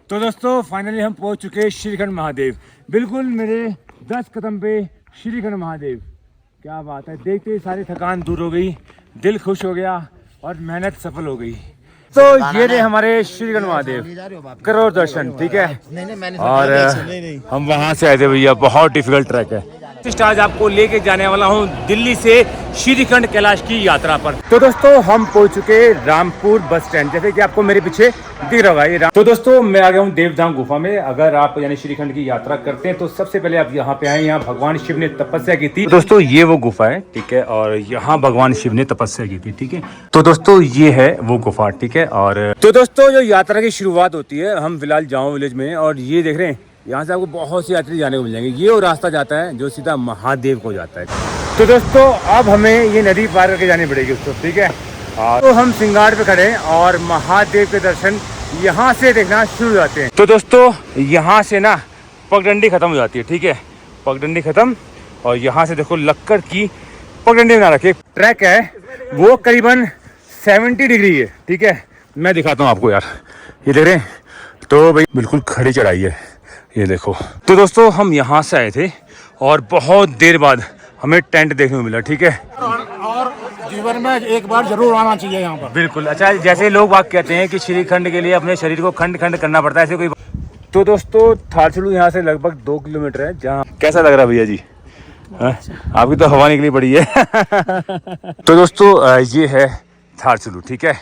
तो दोस्तों फाइनली हम पहुंच चुके हैं श्रीखंड महादेव। बिल्कुल मेरे 10 कदम पे श्रीखंड महादेव। क्या बात है, देखते ही सारी थकान दूर हो गई, दिल खुश हो गया और मेहनत सफल हो गई। तो ये रहे हमारे श्रीखंड महादेव, करो दर्शन। ठीक है, और हम वहाँ से आए थे भैया, बहुत डिफिकल्ट ट्रैक है। आज आपको लेके जाने वाला हूँ दिल्ली से श्रीखंड कैलाश की यात्रा पर। तो दोस्तों हम पहुंच चुके रामपुर बस स्टैंड, जैसे कि आपको मेरे पीछे दिख रहा होगा ये। तो दोस्तों मैं आ गया हूँ देवधाम गुफा में। अगर आप यानी श्रीखंड की यात्रा करते हैं तो सबसे पहले आप यहाँ पे आए। यहाँ भगवान शिव ने तपस्या की थी। तो दोस्तों ये वो गुफा है, ठीक है, और यहाँ भगवान शिव ने तपस्या की थी। ठीक है, तो दोस्तों ये है वो गुफा। ठीक है, और तो दोस्तों जो यात्रा की शुरुआत होती है, हम फिलहाल जाऊँ विलेज में, और ये देख रहे हैं यहाँ से आपको बहुत सी यात्री जाने को मिल जाएंगे। ये वो रास्ता जाता है जो सीधा महादेव को जाता है। तो दोस्तों अब हमें ये नदी पार करके जानी पड़ेगी उसको। ठीक है, तो हम सिंगार पे खड़े हैं और महादेव के दर्शन यहाँ से देखना शुरू हो जाते हैं। तो दोस्तों यहाँ से ना पगडंडी खत्म हो जाती है। ठीक है, पगडंडी खत्म, और यहाँ से देखो लक्कड़ की पगडंडी बना रखी। ट्रैक है वो करीबन 70 डिग्री है। ठीक है, मैं दिखाता हूँ आपको यार, ये देख रहे हैं, तो भाई बिल्कुल खड़ी चढ़ाई है, ये देखो। तो दोस्तों हम यहाँ से आए थे और बहुत देर बाद हमें टेंट देखने को मिला। ठीक है, और जीवन में एक बार जरूर आना चाहिए यहाँ पर। बिल्कुल। अच्छा, जैसे लोग बात कहते हैं कि श्रीखंड के लिए अपने शरीर को खंड खंड करना पड़ता है, ऐसे कोई। तो दोस्तों थारचुलू यहाँ से लगभग 2 किलोमीटर है। जहाँ कैसा लग रहा है भैया जी? आपकी तो हवा निकली पड़ी है। तो दोस्तों ये है थारचुलू। ठीक है,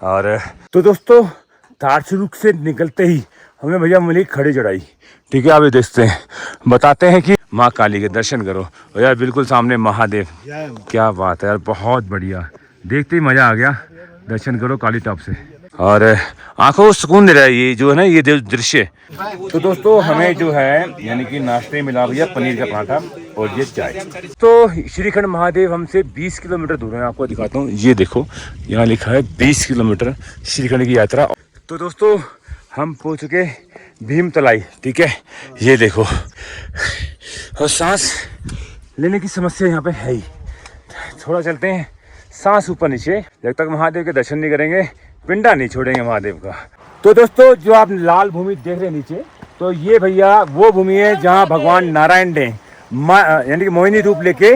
और तो दोस्तों थारचुलू से निकलते ही हमें भैया मिली खड़ी चढ़ाई। ठीक है, आप ये देखते हैं, बताते हैं कि माँ काली के दर्शन करो। और यार बिल्कुल सामने महादेव। क्या बात है यार, बहुत बढ़िया, देखते ही मजा आ गया। दर्शन करो काली टॉप से, और आंखों को सुकून दे रहा है ये जो है ना, ये दृश्य। तो दोस्तों हमें जो है यानी कि नाश्ते मिला भैया पनीर का पराठा और ये चाय। तो श्रीखंड महादेव हमसे 20 किलोमीटर दूर है। आपको दिखाता हूँ, ये देखो यहाँ लिखा है 20 किलोमीटर श्रीखंड की यात्रा। तो दोस्तों हम पहुँच चुके भीमतलाई। ठीक है, ये देखो, और सांस लेने की समस्या यहाँ पे है ही। थोड़ा चलते हैं, सांस ऊपर नीचे, जब तक महादेव के दर्शन नहीं करेंगे पिंडा नहीं छोड़ेंगे महादेव का। तो दोस्तों जो आप लाल भूमि देख रहे हैं नीचे, तो ये भैया वो भूमि है जहाँ भगवान नारायण ने यानी कि मोहिनी रूप लेके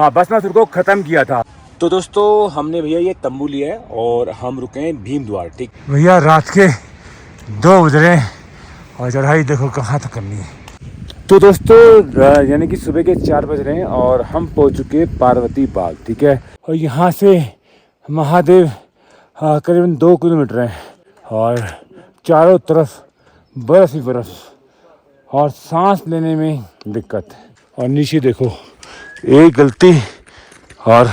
भस्मासुर को खत्म किया था। तो दोस्तों हमने भैया ये तंबू लिया है और हम रुके हैं भीम द्वार। ठीक भैया, रात के 2 बज रहे हैं और चढ़ाई देखो कहाँ तक करनी है। तो दोस्तों यानी कि सुबह के 4 बज रहे हैं और हम पहुँच चुके पार्वती बाग। ठीक है, और यहाँ से महादेव करीबन 2 किलोमीटर है, और चारों तरफ बर्फ ही बर्फ, और सांस लेने में दिक्कत। और नीचे देखो, एक गलती और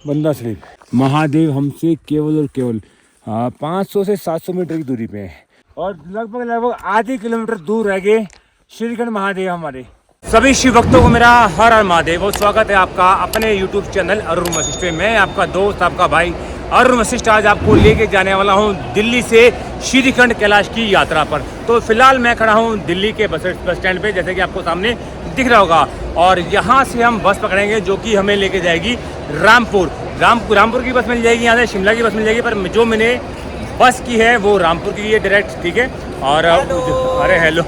बंदा स्लिप। महादेव हमसे केवल और केवल 500 से 700 मीटर की दूरी पे है, और लगभग आधे किलोमीटर दूर रह गए श्रीखंड महादेव हमारे। सभी शिव भक्तों को मेरा हर हर महादेव, और स्वागत है आपका अपने YouTube चैनल अरुण वशिष्ठ पे। मैं आपका दोस्त, आपका भाई अरुण वशिष्ठ आज आपको लेके जाने वाला हूँ दिल्ली से श्रीखंड कैलाश की यात्रा पर। तो फिलहाल मैं खड़ा हूँ दिल्ली के बस स्टैंड पे, जैसे कि आपको सामने दिख रहा होगा, और यहाँ से हम बस पकड़ेंगे जो कि हमें लेके जाएगी रामपुर की बस मिल जाएगी, यहाँ से शिमला की बस मिल जाएगी, पर जो मैंने बस की है वो रामपुर की है डायरेक्ट। ठीक है, और अरे हेलो।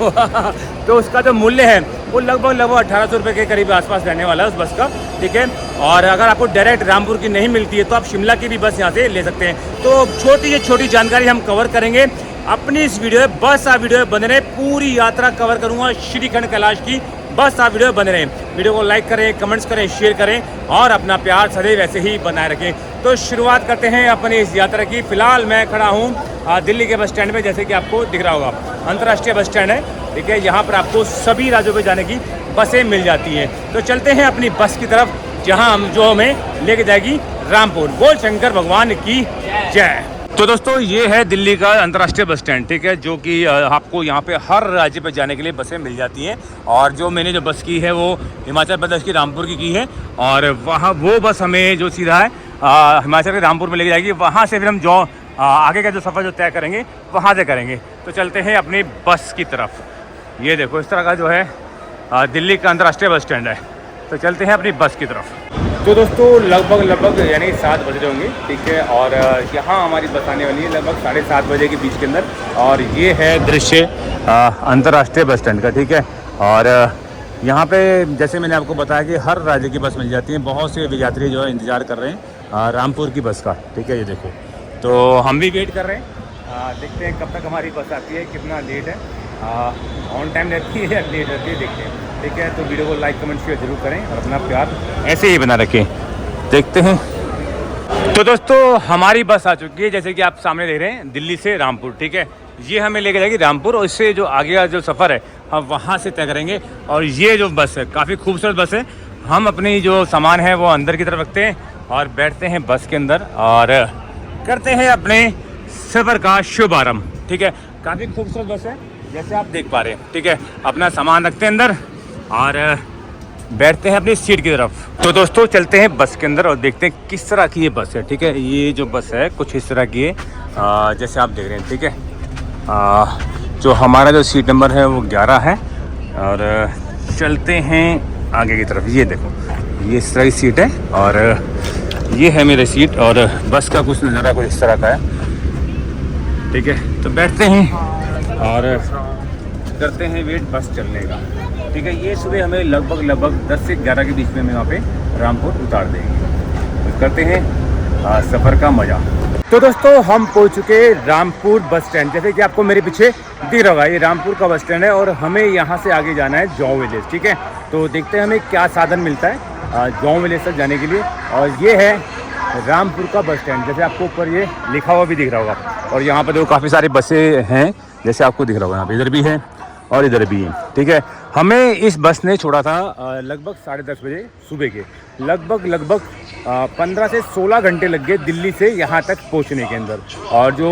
तो उसका जो मूल्य है वो लगभग 1800 रुपये के करीब आसपास रहने वाला है उस बस का। ठीक है, और अगर आपको डायरेक्ट रामपुर की नहीं मिलती है तो आप शिमला की भी बस यहाँ से ले सकते हैं। तो छोटी जानकारी हम कवर करेंगे अपनी इस वीडियो में। बस आप वीडियो में बने रहे, पूरी यात्रा कवर करूँगा श्रीखंड कैलाश की। बस आप वीडियो में बने रहें, वीडियो को लाइक करें, कमेंट्स करें, शेयर करें, और अपना प्यार सदैव वैसे ही बनाए रखें। तो शुरुआत करते हैं अपनी इस यात्रा की। फिलहाल मैं खड़ा हूँ दिल्ली के बस स्टैंड में, जैसे कि आपको दिख रहा होगा, अंतर्राष्ट्रीय बस स्टैंड है। ठीक है, यहाँ पर आपको सभी राज्यों में जाने की बसें मिल जाती हैं। तो चलते हैं अपनी बस की तरफ, जहाँ जो हमें लेके जाएगी रामपुर। बोल शंकर भगवान की जय। तो दोस्तों ये है दिल्ली का अंतर्राष्ट्रीय बस स्टैंड। ठीक है, जो कि आपको यहाँ पे हर राज्य पे जाने के लिए बसें मिल जाती हैं, और जो मैंने जो बस की है वो हिमाचल प्रदेश की रामपुर की है, और वहाँ वो बस हमें जो सीधा है हिमाचल के रामपुर में लेके जाएगी। वहाँ से फिर हम जो आगे का जो सफ़र जो तय करेंगे वहाँ से करेंगे। तो चलते हैं अपनी बस की तरफ। ये देखो इस तरह का जो है दिल्ली का अंतर्राष्ट्रीय बस स्टैंड है। तो चलते हैं अपनी बस की तरफ। तो दोस्तों लगभग यानी 7 बज रहे होंगे, ठीक है। और यहाँ हमारी बस आने वाली है लगभग 7:30 बजे के बीच के अंदर। और ये है दृश्य अंतर्राष्ट्रीय बस स्टैंड का, ठीक है। और यहाँ पे जैसे मैंने आपको बताया कि हर राज्य की बस मिल जाती है। बहुत से यात्री जो है इंतज़ार कर रहे हैं रामपुर की बस का, ठीक है। ये देखो, तो हम भी वेट कर रहे हैं, देखते हैं कब तक हमारी बस आती है, कितना लेट है, ऑन टाइम रहती है या लेट रहती है, देखते हैं, ठीक है। तो वीडियो को लाइक कमेंट शेयर जरूर करें और अपना प्यार ऐसे ही बना रखें। देखते हैं। तो दोस्तों हमारी बस आ चुकी है, जैसे कि आप सामने देख रहे हैं, दिल्ली से रामपुर, ठीक है। ये हमें लेके जाएगी रामपुर और इससे जो आगे का जो सफ़र है हम वहाँ से तय करेंगे। और ये जो बस है काफ़ी खूबसूरत बस है। हम अपनी जो सामान है वो अंदर की तरफ रखते हैं और बैठते हैं बस के अंदर और करते हैं अपने सफ़र का शुभारम्भ, ठीक है। काफ़ी खूबसूरत बस है जैसे आप देख पा रहे हैं, ठीक है। अपना सामान रखते हैं अंदर और बैठते हैं अपनी सीट की तरफ। तो दोस्तों चलते हैं बस के अंदर और देखते हैं किस तरह की ये बस है, ठीक है। ये जो बस है कुछ इस तरह की है जैसे आप देख रहे हैं, ठीक है। जो हमारा जो सीट नंबर है वो 11 है। और चलते हैं आगे की तरफ। ये देखो, ये इस तरह की सीट है और ये है मेरी सीट और बस का कुछ नज़ारा कुछ इस तरह का है, ठीक है। तो बैठते हैं और करते हैं वेट बस चलने का, ठीक है। ये सुबह हमें लगभग 10 से 11 के बीच में हमें वहाँ पे रामपुर उतार देंगे। तो करते हैं सफ़र का मज़ा। तो दोस्तों हम पहुँच चुके रामपुर बस स्टैंड। जैसे कि आपको मेरे पीछे दिख रहा होगा, ये रामपुर का बस स्टैंड है और हमें यहाँ से आगे जाना है जौ विलेज, ठीक है। तो देखते हैं हमें क्या साधन मिलता है जौ विलेज तक जाने के लिए। और ये है रामपुर का बस स्टैंड, जैसे आपको ऊपर ये लिखा हुआ भी दिख रहा होगा। और यहाँ पर देखो काफ़ी सारी बसें हैं, जैसे आपको दिख रहा होगा। यहाँ पे इधर भी है और इधर भी है, ठीक है। हमें इस बस ने छोड़ा था लगभग 10:30 बजे सुबह के। लगभग 15 से 16 घंटे लग गए दिल्ली से यहाँ तक पहुँचने के अंदर। और जो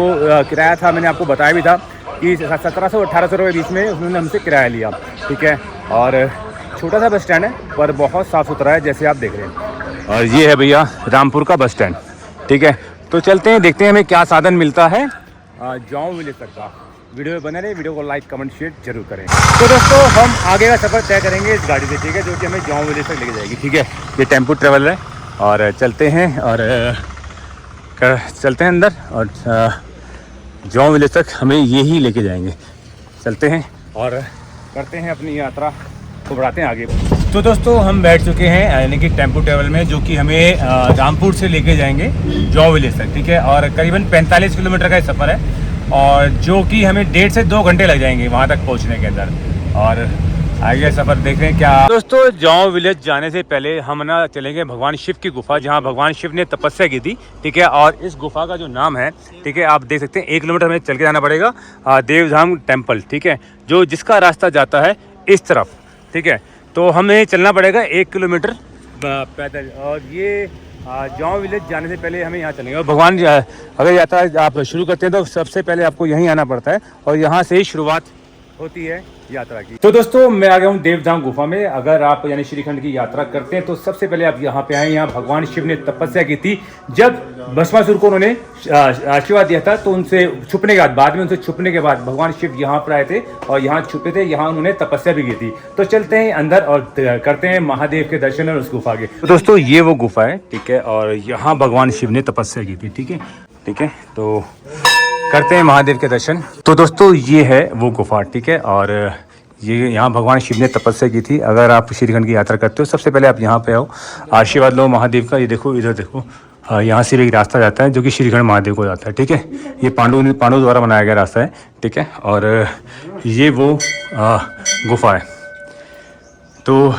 किराया था मैंने आपको बताया भी था कि 1700-1800 रुपये बीच में उन्होंने हमसे किराया लिया, ठीक है। और छोटा सा बस स्टैंड है पर बहुत साफ़ सुथरा है जैसे आप देख रहे हैं। और ये है भैया रामपुर का बस स्टैंड, ठीक है। तो चलते हैं, देखते हैं हमें क्या साधन मिलता है जौ विलेज तक का। वीडियो में बने रहे, वीडियो को लाइक कमेंट शेयर जरूर करें। तो दोस्तों हम आगे का सफ़र तय करेंगे इस गाड़ी से, ठीक है, जो कि हमें जौ विलेज तक लेके जाएगी, ठीक है। ये टेम्पो ट्रेवल है और चलते हैं और चलते हैं अंदर और जौ विलेज तक हमें ये ही लेके जाएंगे। चलते हैं और करते हैं अपनी यात्रा को बढ़ाते हैं आगे। तो दोस्तों हम बैठ चुके हैं यानी कि टेम्पो ट्रेवल में, जो कि हमें रामपुर से लेके जाएंगे जौ विलेज तक, ठीक है। और करीबन 45 किलोमीटर का सफ़र है और जो कि हमें 1.5 से 2 घंटे लग जाएंगे वहाँ तक पहुँचने के अंदर। और आगे सफ़र देख रहे हैं क्या। दोस्तों जौ विलेज जाने से पहले हम ना चलेंगे भगवान शिव की गुफा, जहाँ भगवान शिव ने तपस्या की थी, ठीक है। और इस गुफा का जो नाम है, ठीक है, आप देख सकते हैं 1 किलोमीटर हमें चल के जाना पड़ेगा देवधाम टेम्पल, ठीक है, जो जिसका रास्ता जाता है इस तरफ, ठीक है। तो हमें चलना पड़ेगा 1 किलोमीटर पैदल। और ये जौ विलेज जाने से पहले हमें यहाँ चलेंगे। और भगवान अगर यात्रा आप शुरू करते हैं तो सबसे पहले आपको यहीं आना पड़ता है और यहाँ से ही शुरुआत होती है यात्रा की। तो दोस्तों मैं आ गया हूँ देवधाम गुफा में। अगर आप यानी श्रीखंड की यात्रा करते हैं तो सबसे पहले आप यहाँ पे आए। यहाँ भगवान शिव ने तपस्या की थी, जब भस्मासुर को उन्होंने आशीर्वाद दिया था, तो उनसे छुपने के बाद में उनसे छुपने के बाद भगवान शिव यहाँ पर आए थे और यहाँ छुपे थे, यहाँ उन्होंने तपस्या भी की थी। तो चलते हैं अंदर और करते हैं महादेव के दर्शन और उस गुफा के। तो दोस्तों ये वो गुफा है, ठीक है, और यहाँ भगवान शिव ने तपस्या की थी, ठीक है, ठीक है। तो करते हैं महादेव के दर्शन। तो दोस्तों ये है वो गुफा, ठीक है, और ये यहाँ भगवान शिव ने तपस्या की थी। अगर आप श्रीखंड की यात्रा करते हो सबसे पहले आप यहाँ पे आओ, आशीर्वाद लो महादेव का। ये देखो, इधर देखो, यहाँ से भी एक रास्ता जाता है जो कि श्रीखंड महादेव को जाता है, ठीक है। ये पांडु द्वारा बनाया गया रास्ता है, ठीक है। और ये वो गुफा है, तो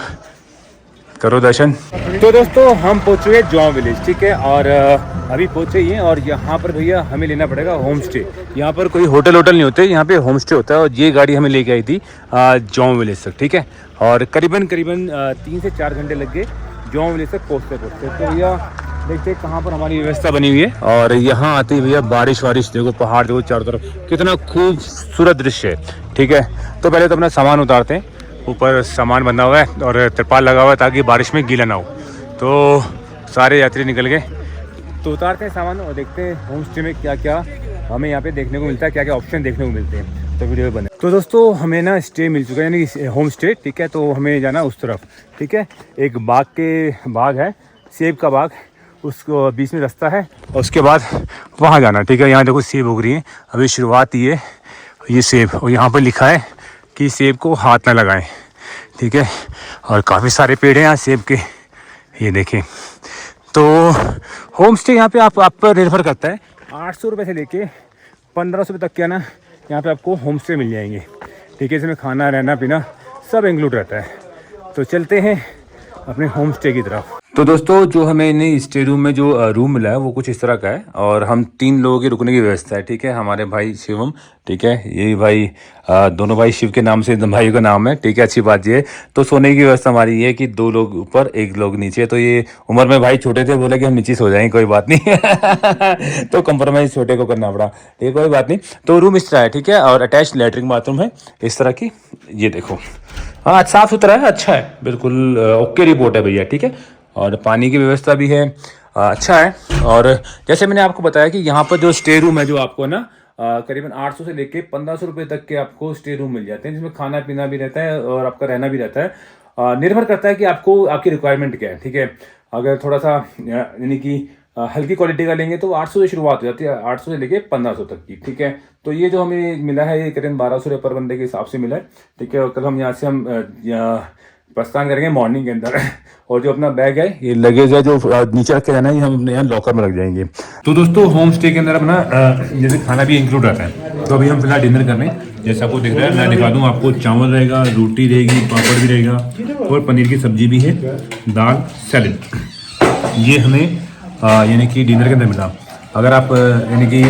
करो दर्शन। तो दोस्तों हम पहुँचे जौ विलेज, ठीक है, और अभी पहुँचे ही हैं। और यहाँ पर भैया हमें लेना पड़ेगा होम स्टे। यहाँ पर कोई होटल नहीं होते, यहाँ पे होम स्टे होता है। और ये गाड़ी हमें लेके आई थी जौ विलेज तक, ठीक है। और करीबन 3 से 4 घंटे लग गए जौ विलेज तक पहुँचते। तो भैया देखते हैं कहाँ पर हमारी व्यवस्था बनी हुई है। और यहाँ आते ही भैया बारिश देखो, पहाड़ देखो चारों तरफ, कितना खूबसूरत दृश्य है, ठीक है। तो पहले तो अपना सामान उतारते हैं। ऊपर सामान बंधा हुआ है और तिरपाल लगा हुआ है ताकि बारिश में गीला ना हो। तो सारे यात्री निकल गए, तो उतारते हैं सामान और देखते हैं होम स्टे में क्या क्या हमें यहाँ पे देखने को मिलता है, क्या क्या ऑप्शन देखने को मिलते हैं। तो वीडियो बने। तो दोस्तों हमें ना स्टे मिल चुका है, यानी होम स्टे, ठीक है। तो हमें जाना उस तरफ, ठीक है। एक बाग है सेब का बाग, उसको बीच में रास्ता है और उसके बाद वहाँ जाना, ठीक है। यहाँ देखो सेब उग रही है, अभी शुरुआत ये सेब, और यहाँ पर लिखा है कि सेब को हाथ ना लगाएं, ठीक है। और काफ़ी सारे पेड़ हैं यहाँ सेब के, ये देखें। तो होम स्टे यहाँ पे आप पर निर्भर करता है, 800 रुपये से लेके 1500 रुपये तक के ना यहाँ पे आपको होम स्टे मिल जाएंगे, ठीक है। इसमें खाना रहना पीना सब इंक्लूड रहता है। तो चलते हैं अपने होम स्टे की तरफ। तो दोस्तों जो हमें इन्हें स्टे रूम में जो रूम मिला है वो कुछ इस तरह का है, और हम 3 लोगों की रुकने की व्यवस्था है, ठीक है। हमारे भाई शिवम, ठीक है, ये भाई दोनों भाई शिव के नाम से भाइयों का नाम है, ठीक है। अच्छी बात ये है। तो सोने की व्यवस्था हमारी ये है कि 2 लोग ऊपर 1 लोग नीचे। तो ये उम्र में भाई छोटे थे, बोले कि हम नीचे सो जाएंगे, कोई बात नहीं तो कंप्रोमाइज छोटे को करना पड़ा, ठीक है, कोई बात नहीं। तो रूम इस तरह है, ठीक है, और अटैच लेटरिन बाथरूम है इस तरह की, ये देखो। हाँ साफ़ सुथरा है, अच्छा है, बिल्कुल ओके रिपोर्ट है भैया, ठीक है। और पानी की व्यवस्था भी है, अच्छा है। और जैसे मैंने आपको बताया कि यहाँ पर जो स्टे रूम है जो आपको ना करीबन 800 से लेके 1500 रुपये तक के आपको स्टे रूम मिल जाते हैं, जिसमें खाना पीना भी रहता है और आपका रहना भी रहता है। निर्भर करता है कि आपको आपकी रिक्वायरमेंट क्या है, ठीक है। अगर थोड़ा सा यानी कि हल्की क्वालिटी का लेंगे तो 800 से शुरुआत हो जाती है, 800 से लेके 1500 तक की, ठीक है। तो ये जो हमें मिला है ये करीबन 1200 रुपये पर बंदे के हिसाब से मिला है, ठीक है। और कल हम यहाँ से हम प्रस्थान करेंगे मॉर्निंग के अंदर और जो अपना बैग है, ये लगेज है जो नीचे रख के जाना है, हम अपने यहाँ लॉकर में रख जाएंगे। तो दोस्तों होम स्टे के अंदर अपना जैसे खाना भी इंक्लूड रहता है। तो अभी हम फिलहाल डिनर कर रहे हैं, जैसा आपको दिख रहा है, मैं दिखा दूँ आपको। चावल रहेगा, रोटी रहेगी, पापड़ भी रहेगा और पनीर की सब्जी भी है, दाल, सैलेड। ये हमें यानी कि डिनर के अंदर मिला। अगर आप यानी कि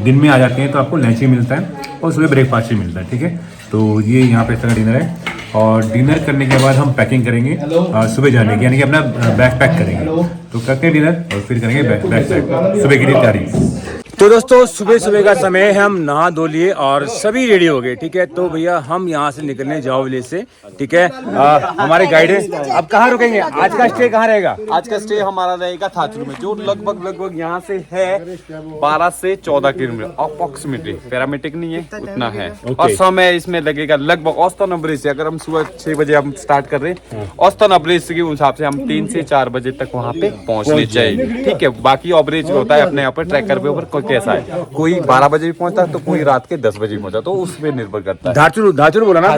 दिन में आ जाते हैं तो आपको लंच ही मिलता है और सुबह ब्रेकफास्ट ही मिलता है, ठीक है। तो ये यहाँ पे इस तरह डिनर है। और डिनर करने के बाद हम पैकिंग करेंगे सुबह जाने की, यानी कि अपना बैग पैक करेंगे। तो करते हैं डिनर और फिर करेंगे बैग पैक सुबह के लिए तैयारी। तो दोस्तों सुबह सुबह का समय है, हम नहा धो लिए और सभी रेडी हो गए, ठीक है। तो भैया हम यहाँ से निकलने जाओ विलेज से, ठीक है। हमारे गाइड है, अब कहाँ रुकेंगे, आज का स्टे कहाँ रहेगा? आज का स्टे हमारा रहेगा थाचरू में, जो लगभग यहाँ से है 12 से 14 किलोमीटर अप्रोक्सीमेटली, पैरामीट्रिक नहीं है उतना है। और समय इसमें लगेगा लगभग औसतन एवरेज से, अगर हम सुबह 6 बजे हम स्टार्ट कर रहे हैं, औसतन एवरेज के हिसाब से हम 3 से 4 बजे तक वहाँ पे पहुँचने चाहिए, ठीक है। बाकी एवरेज होता है अपने यहाँ पर ट्रैकर पे ऊपर कैसा है, कोई 12 बजे भी पहुंचता है तो कोई रात के 10 बजे पहुंचा, तो उसमें निर्भर करता है। धाचरू बोला ना,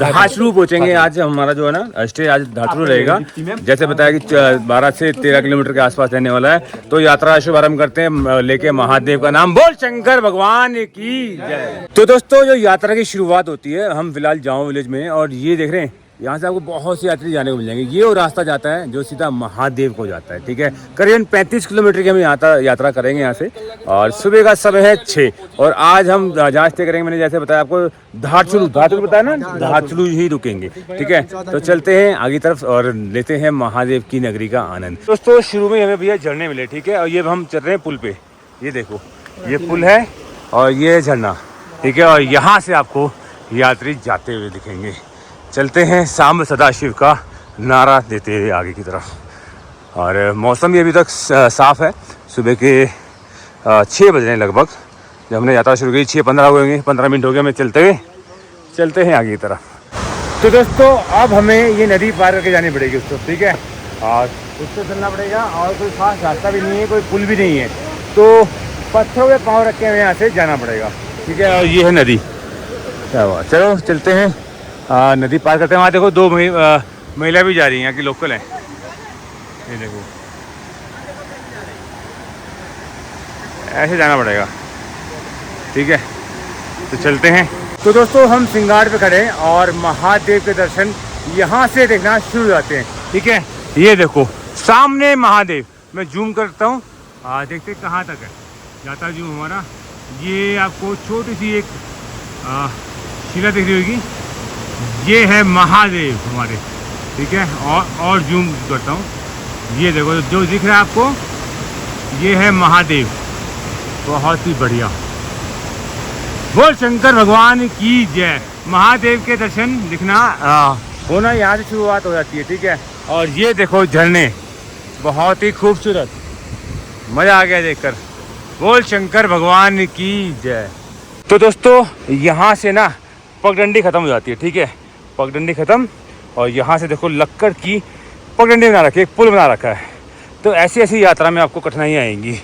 धाचरू पहुंचेंगे आज। हमारा जो है ना स्टे आज धाचरू रहेगा, जैसे बताया कि 12 से 13 किलोमीटर के आसपास रहने वाला है। तो यात्रा शुभारंभ करते हैं लेके महादेव का नाम, बोल शंकर भगवान की जय। तो दोस्तों जो यात्रा की शुरुआत होती है, हम फिलहाल जाऊं विलेज में, और ये देख रहे हैं यहाँ से आपको बहुत से यात्री जाने को मिल जाएंगे। ये वो रास्ता जाता है जो सीधा महादेव को जाता है, ठीक है। करीबन 35 किलोमीटर की हम यात्रा करेंगे यहाँ से, और सुबह का समय है 6। और आज हम जहाँ स्टे करेंगे, मैंने जैसे बताया आपको, धाचरू बताया ना, धाचरू ही रुकेंगे, ठीक है। तो चलते हैं आगे तरफ और लेते हैं महादेव की नगरी का आनंद। दोस्तों शुरू में हमें भैया झरने मिले, ठीक है। और ये हम चल रहे हैं पुल पे, ये देखो ये पुल है और ये झरना, ठीक है। और यहाँ से आपको यात्री जाते हुए दिखेंगे। चलते हैं सांब सदाशिव का नारा देते हुए आगे की तरफ। और मौसम भी अभी तक साफ़ है, सुबह के 6 बज रहे हैं लगभग, जब हमने यात्रा शुरू की। 6:15 हो गए, 15 मिनट हो गए हमें चलते हैं आगे की तरफ। तो दोस्तों अब हमें ये नदी पार करके जानी पड़ेगी उसको, ठीक है। और उसको चलना पड़ेगा, और कोई खास रास्ता भी नहीं है, कोई पुल भी नहीं है, तो पत्थरों पे पाँव रख के हमें यहाँ से जाना पड़ेगा, ठीक है। और ये है नदी, क्या हुआ, चलो चलते हैं नदी पार करते हैं। वहाँ देखो 2 महिला भी जा रही हैं, यहाँ की लोकल हैं, ये देखो, ऐसे जाना पड़ेगा, ठीक है। तो चलते हैं। तो दोस्तों हम सिंगाड़ पे खड़े हैं और महादेव के दर्शन यहाँ से देखना शुरू हो जाते हैं, ठीक है। ये देखो सामने महादेव, मैं जूम करता हूँ, देखते कहाँ तक है जाता जूम हमारा। ये आपको छोटी सी एक शिला दिख रही होगी, ये है महादेव हमारे, ठीक है। और जूम करता हूँ, ये देखो जो दिख रहा है आपको, ये है महादेव, बहुत ही बढ़िया। बोल शंकर भगवान की जय। महादेव के दर्शन दिखना होना यहाँ से शुरुआत हो जाती है, ठीक है। और ये देखो झरने, बहुत ही खूबसूरत, मज़ा आ गया देखकर। बोल शंकर भगवान की जय। तो दोस्तों यहाँ से ना पगडंडी ख़त्म हो जाती है, ठीक है, पगडंडी ख़त्म। और यहाँ से देखो लक्कड़ की पगडंडी बना रखी है, एक पुल बना रखा है। तो ऐसी ऐसी यात्रा में आपको कठिनाइयाँ आएंगी,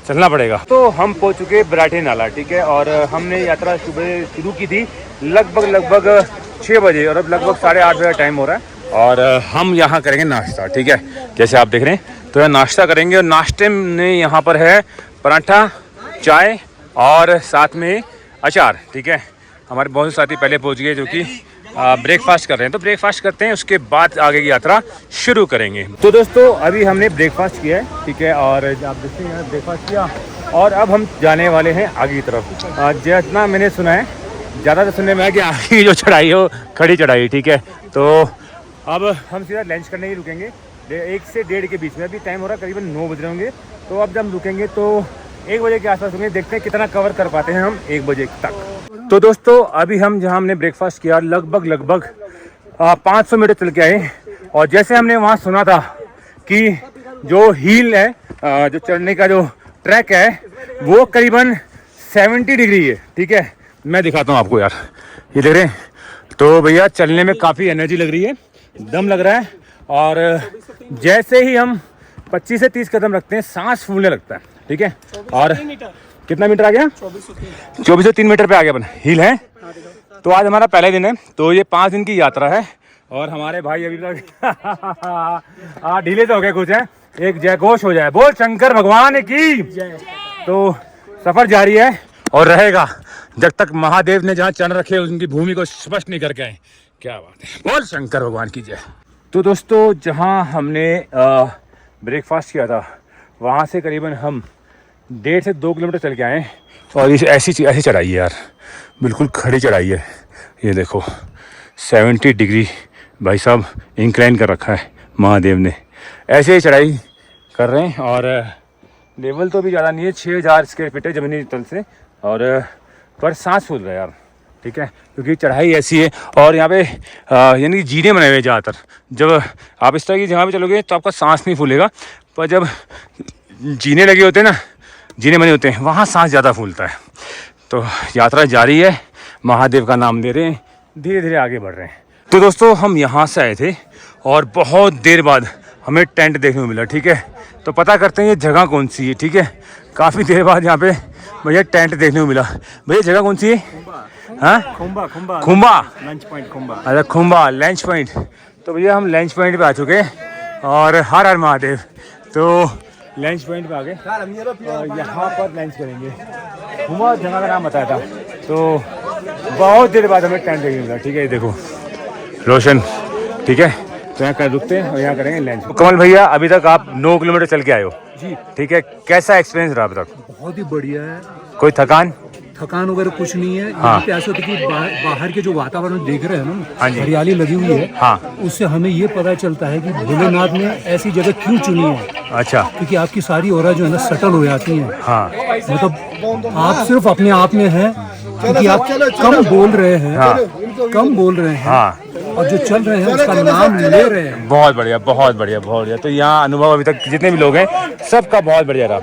चलना पड़ेगा। तो हम पहुंच चुके बराठी नाला, ठीक है। और हमने यात्रा सुबह शुरू की थी लगभग 6 बजे और अब लगभग 8:30 बजे टाइम हो रहा है। और हम यहाँ करेंगे नाश्ता, ठीक है, जैसे आप देख रहे हैं। तो यहाँ नाश्ता करेंगे और नाश्ते में यहाँ पर है पराठा, चाय और साथ में अचार, ठीक है। हमारे बहुत से साथी पहले पहुँच गए जो कि ब्रेकफास्ट कर रहे हैं। तो ब्रेकफास्ट करते हैं, उसके बाद आगे की यात्रा शुरू करेंगे। तो दोस्तों अभी हमने ब्रेकफास्ट किया है, ठीक है। और आप देखते हैं ब्रेकफास्ट किया और अब हम जाने वाले हैं आगे की तरफ। जितना मैंने सुना है, ज़्यादा तो सुनने में है कि आगे की जो चढ़ाई हो खड़ी चढ़ाई, ठीक है। तो अब हम सीधा लंच करने ही रुकेंगे 1 से 1:30 के बीच में। अभी टाइम हो रहा है करीबन 9 बज रहे होंगे। तो अब जब हम रुकेंगे तो 1 बजे के आसपास होंगे। देखते हैं कितना कवर कर पाते हैं हम 1 बजे तक। तो दोस्तों अभी हम जहाँ हमने ब्रेकफास्ट किया लगभग 500 मीटर चल के आए। और जैसे हमने वहाँ सुना था कि जो हिल है, जो चढ़ने का जो ट्रैक है, वो करीबन 70 डिग्री है, ठीक है। मैं दिखाता हूँ आपको यार, ये देख रहे हैं। तो भैया चलने में काफ़ी एनर्जी लग रही है, दम लग रहा है। और जैसे ही हम 25 से 30 कदम रखते हैं सांस फूलने लगता है, ठीक है। और कितना मीटर आ गया? 2403 मीटर पे आ गया अपन, हिल है। तो आज हमारा पहला दिन है, तो ये 5 दिन की यात्रा है। और हमारे भाई अभी तक ढीले तो हो गए कुछ है। एक जयघोष हो जाए, बोल शंकर भगवान की। तो सफर जारी है और रहेगा जब तक महादेव ने जहाँ चरण रखे उनकी भूमि को स्पष्ट नहीं करके आए। क्या बात है, बोल शंकर भगवान की जय। तो दोस्तों जहाँ हमने ब्रेकफास्ट किया था वहाँ से करीबन हम 1.5 से 2 किलोमीटर चल के आए। और इस ऐसी चढ़ाई है यार, बिल्कुल खड़ी चढ़ाई है। ये देखो 70 डिग्री भाई साहब इंक्लाइन कर रखा है महादेव ने। ऐसे ही चढ़ाई कर रहे हैं और लेवल तो भी ज़्यादा नहीं है, 6000 स्क्वायर फीट है ज़मीनी तल से। और पर सांस फूल रहा है यार, ठीक है, क्योंकि चढ़ाई ऐसी है। और यहाँ पे यानी कि जीने बने हुए हैं ज़्यादातर। जब आप इस तरह की जगह पे चलोगे तो आपका सांस नहीं फूलेगा, पर जब जीने लगे होते हैं ना, जीने बने होते हैं, वहाँ सांस ज़्यादा फूलता है। तो यात्रा जारी है, महादेव का नाम ले रहे हैं, धीरे धीरे आगे बढ़ रहे हैं। तो दोस्तों हम यहाँ से आए थे और बहुत देर बाद हमें टेंट देखने को मिला, ठीक है। तो पता करते हैं ये जगह कौन सी है, ठीक है। काफ़ी देर बाद यहाँ पे भैया टेंट देखने को मिला। भैया जगह कौन सी है? हाँ, खुम्बा लंच पॉइंट, खुम्बा। अच्छा खुम्बा लंच पॉइंट। तो भैया हम लंच पॉइंट पे आ चुके हैं और हर हर महादेव। तो लंच पॉइंट पे आ गए और यहाँ पर लंच करेंगे। खुम्बा जगह का नाम बताया था। तो बहुत देर बाद हमें टेंट देखने मिला, ठीक है। ये देखो रोशन, ठीक है। तो यहाँ कर रुकते हैं और यहाँ करेंगे लंच। कमल भैया अभी तक आप 9 किलोमीटर चल के आए हो जी, ठीक है। कैसा एक्सपीरियंस रहा अभी तक? बहुत ही बढ़िया है। कोई थकान वगैरह कुछ नहीं है। हाँ। यहाँ पे ऐसा होता है कि बाहर के जो वातावरण देख रहे हैं ना, हाँ जी, हरियाली लगी हुई है, हाँ, उससे हमें ये पता चलता है कि भोलेनाथ ने ऐसी जगह क्यों चुनी है। अच्छा, क्योंकि आपकी सारी ऑरा जो है ना सटल हो जाती है। हाँ, मतलब आप सिर्फ अपने आप में हैं, क्योंकि आप कम बोल रहे हैं, हाँ, कम बोल रहे हैं, हाँ, और जो चल रहे हैं उसका नाम ले रहे हैं। बहुत बढ़िया, बहुत बढ़िया, बहुत बढ़िया। तो यहाँ अनुभव अभी तक जितने भी लोग हैं सबका बहुत बढ़िया रहा।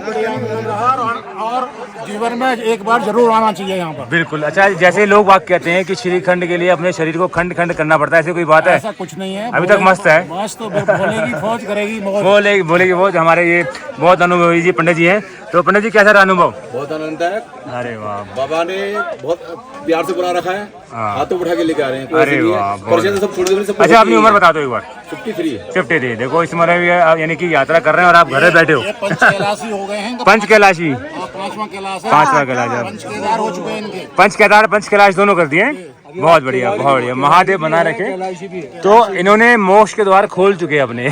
और जीवन में एक बार जरूर आना चाहिए यहाँ पर। बिल्कुल। अच्छा, जैसे लोग बात कहते हैं कि श्रीखंड के लिए अपने शरीर को खंड खंड करना पड़ता है, ऐसी कोई बात है? ऐसा कुछ नहीं है, अभी तक मस्त है। मस्त बोलेगी फौज करेगी मौज। बोलेगी वो हमारे ये बहुत अनुभवी जी पंडित जी हैं। तो पंडित जी कैसा रहा अनुभव? बहुत आनंददायक। अरे वाह, बाबा ने बहुत प्यार से बुला रखा है, हाथों उठा के लेके आ रहे हैं। अरे वाह, सब छोड़ सब। अच्छा अपनी उम्र बता दो एक बार। 53। देखो इस उम्र में यानी कि यात्रा कर रहे हैं और आप घर में बैठे हो। पंच कैलाशी हो गए हैं। पंच कैलाशी, 5वां कैलाश है। 5वां कैलाश, पंच केदार हो चुके हैं इनके। पंच केदार पंच कैलाश दोनों कर दिए हैं। बहुत बढ़िया, बहुत बढ़िया। महादेव बना रखे तो इन्होंने मोक्ष के द्वार खोल चुके हैं अपने।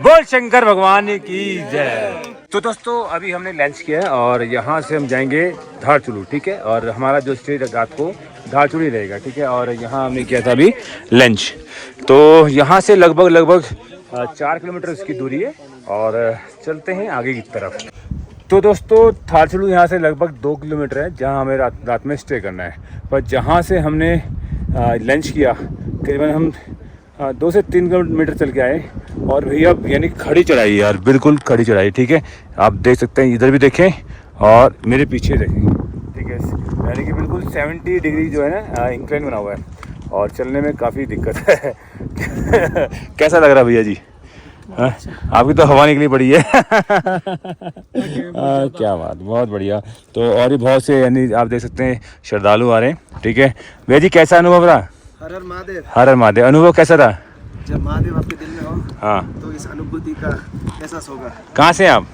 बोल शंकर भगवान की जय। तो दोस्तों अभी हमने लंच किया है और यहाँ से हम जाएंगे धारचूलू, ठीक है। और हमारा जो स्टे रात को धारचूलू रहेगा, ठीक है। और यहाँ हमने किया था अभी लंच। तो यहाँ से लगभग 4 किलोमीटर इसकी दूरी है और चलते हैं आगे की तरफ। तो दोस्तों धारचूलू यहाँ से लगभग 2 किलोमीटर है जहाँ हमें रात में स्टे करना है। पर जहाँ से हमने लंच किया करीबन हम 2 से 3 किलोमीटर चल के आए। और भैया यानी खड़ी चढ़ाई यार, बिल्कुल खड़ी चढ़ाई, ठीक है। आप देख सकते हैं, इधर भी देखें और मेरे पीछे देखें, ठीक है। यानी कि बिल्कुल 70 डिग्री जो है ना इंक्लाइन बना हुआ है और चलने में काफ़ी दिक्कत है। कैसा लग रहा भैया जी? आपकी तो हवा निकली पड़ी है। क्या बात, बहुत बढ़िया। तो और भी बहुत से यानी आप देख सकते हैं श्रद्धालु आ रहे हैं। ठीक है भैया जी, कैसा अनुभव रहा? हर हर महादेव। हर हर महादेव। अनुभव कैसा था? जब महादेव आपके दिल में हो हाँ, तो इस अनुभूति का एहसास होगा। कहाँ से हैं आप?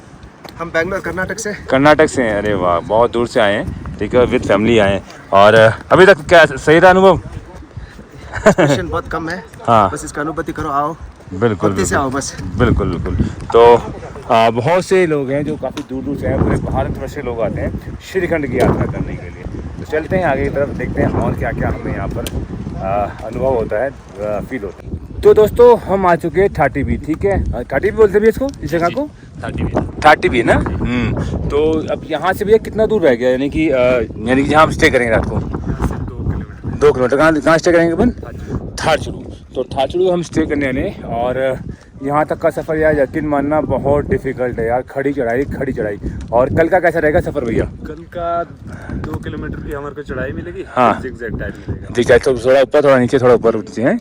हम बैंगलोर कर्नाटक से। कर्नाटक से हैं? अरे वाह, बहुत दूर से आए हैं। ठीक है, विद फैमिली आए हैं। और अभी तक क्या सही रहा अनुभव? एक्सप्रेशन बहुत कम है। हाँ, बस इसका अनुभूति करो, आओ बिल्कुल से आओ बस। बिल्कुल बिल्कुल। तो बहुत से लोग हैं जो काफ़ी दूर दूर से हैं, पूरे भारतवर्ष से लोग आते हैं श्रीखंड की यात्रा करने के लिए। तो चलते हैं आगे की तरफ, देखते हैं और क्या क्या हमें यहाँ पर अनुभव होता है, फील होता है। तो दोस्तों हम आ चुके हैं थाटी बी। ठीक है, थाटी बी बोलते भी इसको, इस जगह को थाटी बी ना। तो अब यहाँ से भैया कितना दूर रह गया, यानी कि जहाँ हम स्टे करेंगे रात को? 2 किलोमीटर। कहाँ स्टे करेंगे अपन? थारचुरू। तो थारचुरू हम स्टे करने वाले हैं। और यहाँ तक का सफ़र यार यकीन मानना बहुत डिफिकल्ट है यार, खड़ी चढ़ाई। और कल का कैसा रहेगा सफ़र भैया? कल का 2 किलोमीटर की हमारे को चढ़ाई मिलेगी। हाँ, जिगजैग टाइप मिलेगा। जिगजैग, तो थोड़ा ऊपर थोड़ा नीचे थोड़ा ऊपर नीचे है।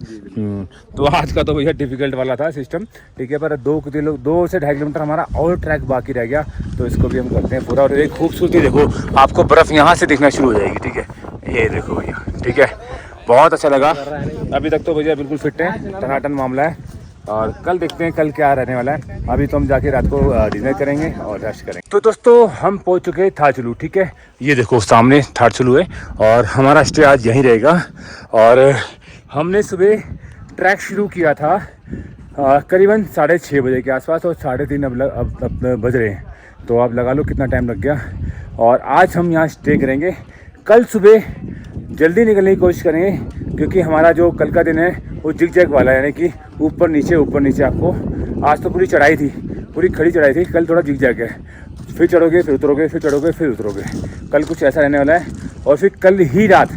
तो आज का तो भैया डिफिकल्ट वाला था सिस्टम। ठीक है, पर 2 से 2.5 किलोमीटर हमारा और ट्रैक बाकी रह गया, तो इसको भी हम करते हैं पूरा। और एक खूबसूरती देखो, आपको बर्फ़ यहाँ से दिखना शुरू हो जाएगी। ठीक है, ये देखो भैया। ठीक है, बहुत अच्छा लगा। अभी तक तो भैया बिल्कुल फिट है, टनाटन मामला है। और कल देखते हैं कल क्या रहने वाला है। अभी तो हम जाके रात को डिनर करेंगे और रेस्ट करेंगे। तो दोस्तों हम पहुंच चुके हैं थारचुरू। ठीक है, ये देखो सामने थारचुरू है और हमारा स्टे आज यहीं रहेगा। और हमने सुबह ट्रैक शुरू किया था करीबन 6:30 बजे के आसपास, और 3:30 अब बज रहे हैं। तो आप लगा लो कितना टाइम लग गया। और आज हम यहाँ स्टे करेंगे। कल सुबह जल्दी निकलने की कोशिश करेंगे, क्योंकि हमारा जो कल का दिन है वो जिगजैग वाला है, यानी कि ऊपर नीचे आपको। आज तो पूरी चढ़ाई थी, पूरी खड़ी चढ़ाई थी। कल थोड़ा जिगजैग है, फिर चढ़ोगे फिर उतरोगे, फिर चढ़ोगे फिर उतरोगे। कल कुछ ऐसा रहने वाला है। और फिर कल ही रात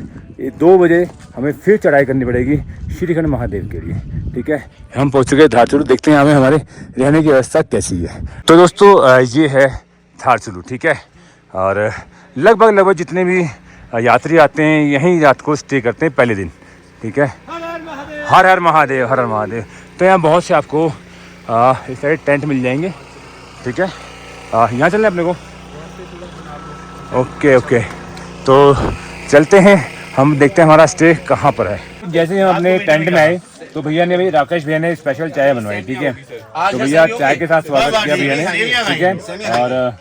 2 बजे हमें फिर चढ़ाई करनी पड़ेगी श्रीखंड महादेव के लिए। ठीक है, हम पहुँच चुके हैं थारचुरू। देखते हैं हमें हमारे रहने की व्यवस्था कैसी है। तो दोस्तों ये है थारचुरू। ठीक है, और लगभग जितने भी यात्री आते हैं यहीं रात को स्टे करते हैं पहले दिन। ठीक है, हर हर महादेव, हर हर महादेव। तो यहाँ बहुत से आपको इस तरह टेंट मिल जाएंगे। ठीक है, यहाँ चलना है अपने को। ओके, तो चलते हैं, हम देखते हैं हमारा स्टे कहाँ पर है। जैसे हम अपने टेंट में आए तो भैया ने, राकेश भैया ने स्पेशल चाय बनवाई। ठीक है, तो भैया चाय के साथ स्वागत किया भैया ने। ठीक है, और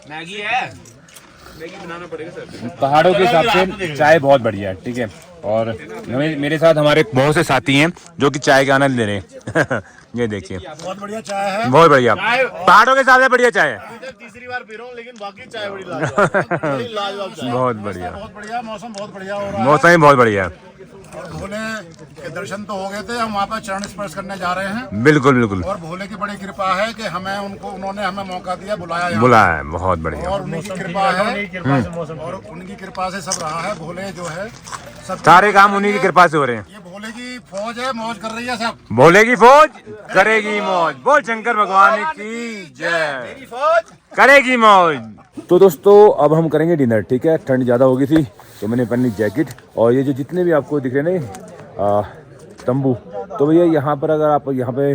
पहाड़ों के हिसाब से चाय बहुत बढ़िया है। ठीक है, और मेरे साथ हमारे बहुत से साथी हैं जो कि चाय का आनंद ले रहे हैं। ये देखिए, बहुत बढ़िया चाय है, बहुत बढ़िया, पहाड़ों के हिसाब से बढ़िया चाय है। तीसरी बार पी रहा हूँ, लेकिन बाकी चाय बड़ी लाजवाब चाय। बहुत बढ़िया, बहुत बढ़िया, मौसम बहुत बढ़िया हो रहा है। मौसम ही बहुत बढ़िया है। और भोले के दर्शन तो हो गए थे, हम वहाँ पर चरण स्पर्श करने जा रहे हैं। बिल्कुल। और भोले की बड़ी कृपा है कि उन्होंने हमें मौका दिया, बुलाया है, बहुत बढ़िया। और उन्हीं की कृपा है, और उनकी कृपा से सब रहा है। भोले जो है सब सारे काम उन्हीं की कृपा से हो रहे हैं। ये भोले की फौज है, मौज कर रही है सब। भोले की फौज करेगी मौज, बोल शंकर भगवान की जय, करेगी मौज। तो दोस्तों अब हम करेंगे डिनर। ठीक है, ठंड ज़्यादा हो गई थी तो मैंने पहनी जैकेट। और ये जो जितने भी आपको दिख रहे हैं तंबू, तो भैया यहाँ पर अगर आप यहाँ पे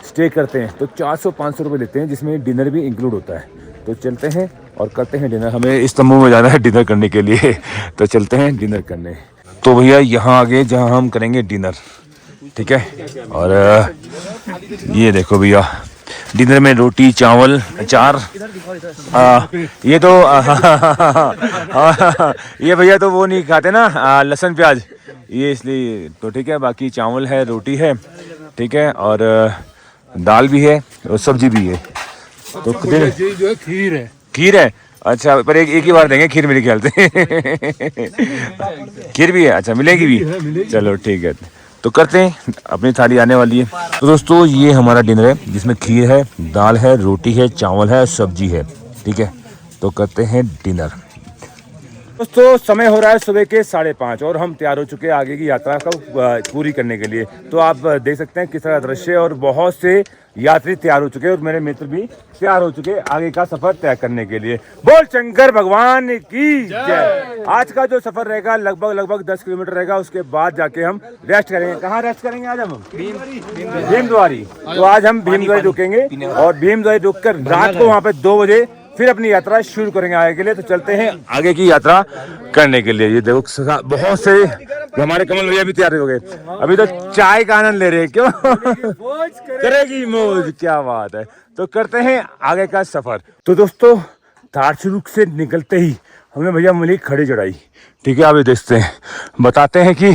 स्टे करते हैं तो 400-500 रुपये लेते हैं, जिसमें डिनर भी इंक्लूड होता है। तो चलते हैं और करते हैं डिनर। हमें इस तंबू में जाना है डिनर करने के लिए, तो चलते हैं डिनर करने। तो भैया यहाँ आगे जहाँ हम करेंगे डिनर। ठीक है, और ये देखो भैया, डिनर में रोटी चावल अचार। ये तो ये भैया तो वो नहीं खाते ना लहसुन प्याज, ये इसलिए। तो ठीक है, बाकी चावल है, रोटी है। ठीक है, और दाल भी है और सब्जी भी है। तो जो है खीर है। अच्छा, पर एक ही बार देंगे खीर मेरे ख्याल से। खीर भी है, अच्छा मिलेगी भी। चलो ठीक है, तो करते हैं, अपनी थाली आने वाली है। तो दोस्तों ये हमारा डिनर है, जिसमें खीर है, दाल है, रोटी है, चावल है, सब्जी है। ठीक है, तो करते हैं डिनर। दोस्तों समय हो रहा है सुबह के 5:30 और हम तैयार हो चुके हैं आगे की यात्रा को पूरी करने के लिए। तो आप देख सकते हैं किस तरह दृश्य और बहुत से यात्री तैयार हो चुके हैं और मेरे मित्र भी तैयार हो चुके हैं आगे का सफर तय करने के लिए। बोल शंकर भगवान की जय। आज का जो सफर रहेगा लगभग 10 किलोमीटर रहेगा। उसके बाद जाके हम रेस्ट करेंगे। कहाँ रेस्ट करेंगे आज हम? भीमद्वारी। तो आज हम भीमद्वारी रुकेंगे और भीमद्वारी रुक कर रात को वहाँ पे 2 बजे फिर अपनी यात्रा शुरू करेंगे आगे के लिए। तो चलते हैं आगे की यात्रा करने के लिए। ये देखो बहुत से हमारे कमल भैया भी तैयार हो गए। अभी तो चाय का आनंद ले रहे हैं। क्यों? करेगी मौज। क्या बात है। तो करते हैं आगे का सफर। तो दोस्तों धारचूलू से निकलते ही हमें भैया मिली खड़ी चढ़ाई। ठीक है, अभी देखते हैं, बताते हैं कि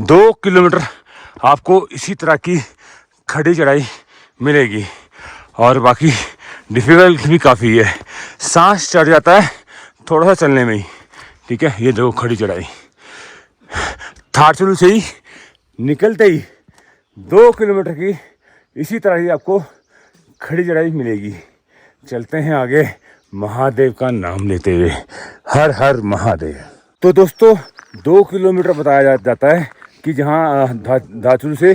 2 किलोमीटर आपको इसी तरह की खड़ी चढ़ाई मिलेगी और बाकी डिफिकल्ट भी काफ़ी है। सांस चढ़ जाता है थोड़ा सा चलने में ही। ठीक है, ये देखो खड़ी चढ़ाई। धारचूलू से ही निकलते ही 2 किलोमीटर की इसी तरह ही आपको खड़ी चढ़ाई मिलेगी। चलते हैं आगे महादेव का नाम लेते हुए। हर हर महादेव। तो दोस्तों 2 किलोमीटर बताया जाता है कि जहाँ धारचूलू से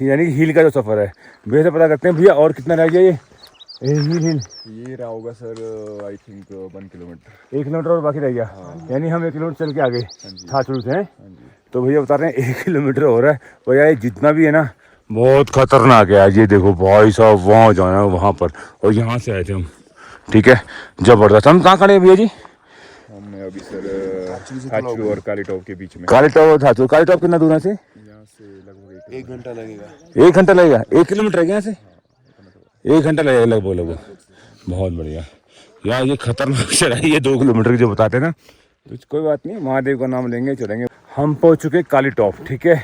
यानी हिल का जो सफ़र है। वैसे पता करते हैं भैया और कितना रह गया ये हिल? ये रहा होगा sir I think 1 kilometre. 1 kilometre और बाकी रह गया। यानी हम 1 किलोमीटर चल के आगे धारचूलू से हैं। तो भैया बता रहे हैं 1 किलोमीटर हो रहा है। भैया जितना भी है ना बहुत खतरनाक है। ये देखो भाई साहब वहाँ जाना है वहाँ पर और यहाँ से आए थे हम। ठीक है, जबरदस्त। हम कहाँ खड़े हैं भैया जी? हमने अभी सर धारचूलू और काली टॉप के बीच में। काली टॉप और धारचूलू। काली टॉप कितना दूर है से? यहाँ से लगभग 1 घंटा लगेगा। 1 घंटा लगेगा। 1 किलोमीटर है यहाँ से 1 घंटा लगेगा लगभग। बहुत बढ़िया यार। ये खतरनाक चढ़ाई है 2 किलोमीटर की जो बताते हैं ना। तो कोई बात नहीं, महादेव का नाम लेंगे चढ़ेंगे। हम पहुंच चुके काली टॉप। ठीक है,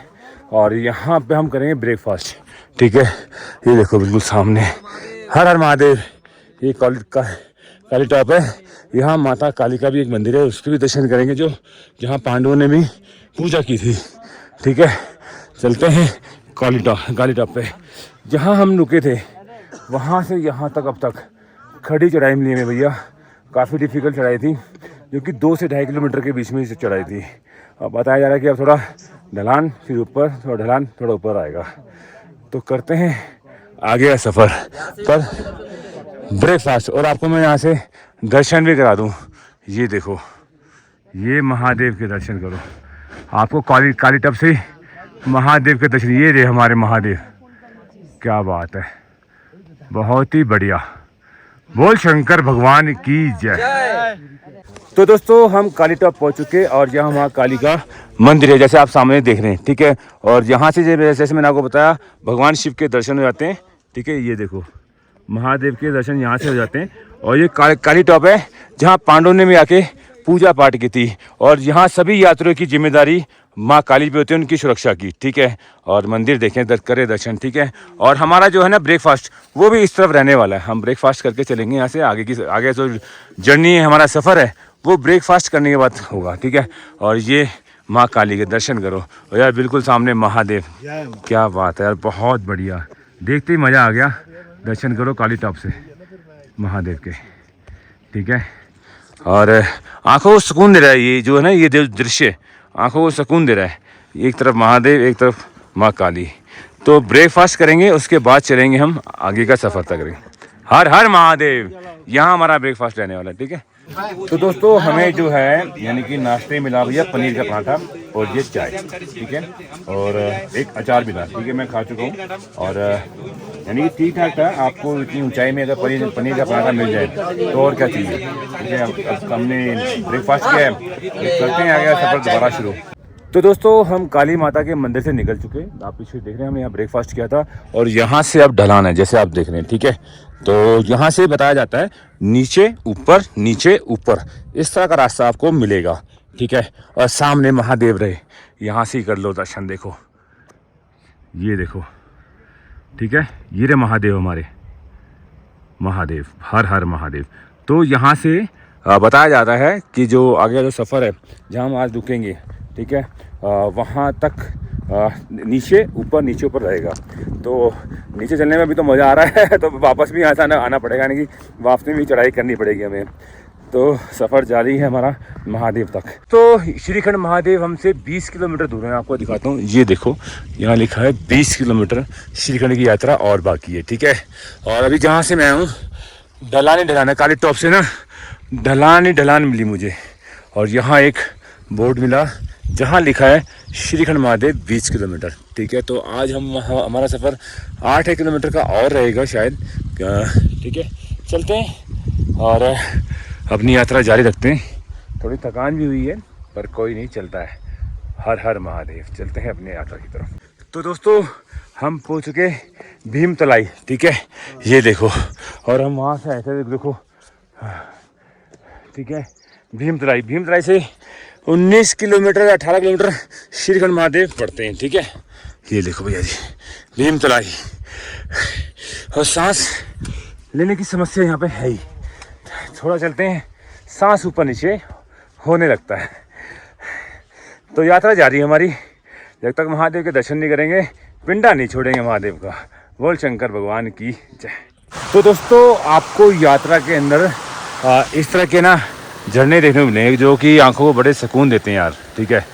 और यहाँ पे हम करेंगे ब्रेकफास्ट। ठीक है, ये देखो बिल्कुल सामने हर हर महादेव। ये काली टॉप है। यहाँ माता काली का भी एक मंदिर है, उसके भी दर्शन करेंगे जो जहाँ पांडवों ने भी पूजा की थी। ठीक है, चलते हैं काली टॉप पे। जहाँ हम रुके थे वहाँ से यहाँ तक अब तक खड़ी चढ़ाई मिली है भैया। काफ़ी डिफिकल्ट चढ़ाई थी जो कि 2 से 2.5 किलोमीटर के बीच में से चढ़ाई थी। अब बताया जा रहा है कि अब थोड़ा ढलान फिर ऊपर, थोड़ा ढलान थोड़ा ऊपर आएगा। तो करते हैं आगे का सफ़र पर ब्रेकफास्ट। और आपको मैं यहाँ से दर्शन भी करा दूँ। ये देखो, ये महादेव के दर्शन करो। आपको काली टॉप से महादेव के दर्शन। ये रहे हमारे महादेव। क्या बात है, बहुत ही बढ़िया। बोल शंकर भगवान की जय। तो दोस्तों हम काली टॉप पहुंच चुके और यहाँ वहाँ काली का मंदिर है जैसे आप सामने देख रहे हैं। ठीक है, और यहाँ से जैसे मैंने आपको बताया भगवान शिव के दर्शन हो जाते हैं। ठीक है, ये देखो महादेव के दर्शन यहाँ से हो जाते हैं। और ये काली टॉप है जहाँ पांडवों ने भी आके पूजा पाठ की थी। और यहाँ सभी यात्रियों की जिम्मेदारी माँ काली पे होती है, उनकी सुरक्षा की। ठीक है, और मंदिर देखें, करें दर्शन। ठीक है, और हमारा जो है ना ब्रेकफास्ट वो भी इस तरफ रहने वाला है। हम ब्रेकफास्ट करके चलेंगे यहाँ से। आगे जो जर्नी है, हमारा सफ़र है, वो ब्रेकफास्ट करने के बाद होगा। ठीक है, और ये माँ काली के दर्शन करो और यार बिल्कुल सामने महादेव। क्या बात है यार, बहुत बढ़िया। देखते ही मज़ा आ गया। दर्शन करो काली टॉप से महादेव के। ठीक है, और आंखों को सुकून दे रहा है ये जो है ना, ये दृश्य आंखों को सुकून दे रहा है। एक तरफ महादेव, एक तरफ माँ काली। तो ब्रेकफास्ट करेंगे, उसके बाद चलेंगे हम आगे का सफ़र तक करेंगे। हर हर महादेव। यहाँ हमारा ब्रेकफास्ट रहने वाला है। ठीक है, तो दोस्तों हमें जो है यानी कि नाश्ते मिला भैया पनीर का पराठा और ये चाय। ठीक है, और एक अचार मिला। ठीक है, मैं खा चुका हूँ और यानी कि ठीक ठाक था। आपको इतनी ऊंचाई में अगर पनीर का पराठा मिल जाए तो और क्या चाहिए। ठीक है, अब हमने ब्रेकफास्ट किया है, करते हैं आगे सफ़र दोबारा शुरू। तो दोस्तों हम काली माता के मंदिर से निकल चुके। आप पीछे देख रहे हैं, हमने यहाँ ब्रेकफास्ट किया था और यहाँ से अब ढलान है जैसे आप देख रहे हैं। ठीक है, तो यहाँ से बताया जाता है नीचे ऊपर इस तरह का रास्ता आपको मिलेगा। ठीक है, और सामने महादेव रहे, यहाँ से ही कर लो दर्शन। देखो, ये देखो। ठीक है, ये रहे महादेव, हमारे महादेव। हर हर महादेव। तो यहाँ से बताया जाता है कि जो आगे का जो सफ़र है जहाँ हम आज रुकेंगे, ठीक है, वहाँ तक नीचे ऊपर रहेगा। तो नीचे चलने में भी तो मज़ा आ रहा है तो वापस भी यहाँ से आना पड़ेगा, यानी कि वापस में भी चढ़ाई करनी पड़ेगी हमें। तो सफ़र जारी है हमारा महादेव तक। तो श्रीखंड महादेव हमसे 20 किलोमीटर दूर है, आपको दिखाता हूँ। ये देखो यहाँ लिखा है 20 किलोमीटर श्रीखंड की यात्रा और बाकी है, ठीक है। और अभी जहाँ से मैं हूँ ढलान है, काली टॉप से ना ढलान मिली मुझे, और यहाँ एक बोर्ड मिला जहाँ लिखा है श्रीखंड महादेव 20 किलोमीटर, ठीक है। तो आज हमारा सफ़र 8 किलोमीटर का और रहेगा शायद, ठीक है। चलते हैं और अपनी यात्रा जारी रखते हैं। थोड़ी थकान भी हुई है पर कोई नहीं, चलता है। हर हर महादेव, चलते हैं अपनी यात्रा की तरफ। तो दोस्तों हम पहुंच चुके भीमतलाई, ठीक है, ये देखो। और हम वहाँ से आए थे, देखो, ठीक है। भीमतलाई से 19 किलोमीटर या 18 किलोमीटर श्रीखंड महादेव पड़ते हैं, ठीक है। ये देखो भैया जी भीमतलाई। और सांस लेने की समस्या यहाँ पे है ही, थोड़ा चलते हैं सांस ऊपर नीचे होने लगता है। तो यात्रा जारी है हमारी, जब तक महादेव के दर्शन नहीं करेंगे पिंडा नहीं छोड़ेंगे महादेव का। बोल शंकर भगवान की जय। तो दोस्तों आपको यात्रा के अंदर इस तरह के ना झरने देखने को मिलेंगे जो कि आंखों को बड़े सुकून देते हैं यार, ठीक है।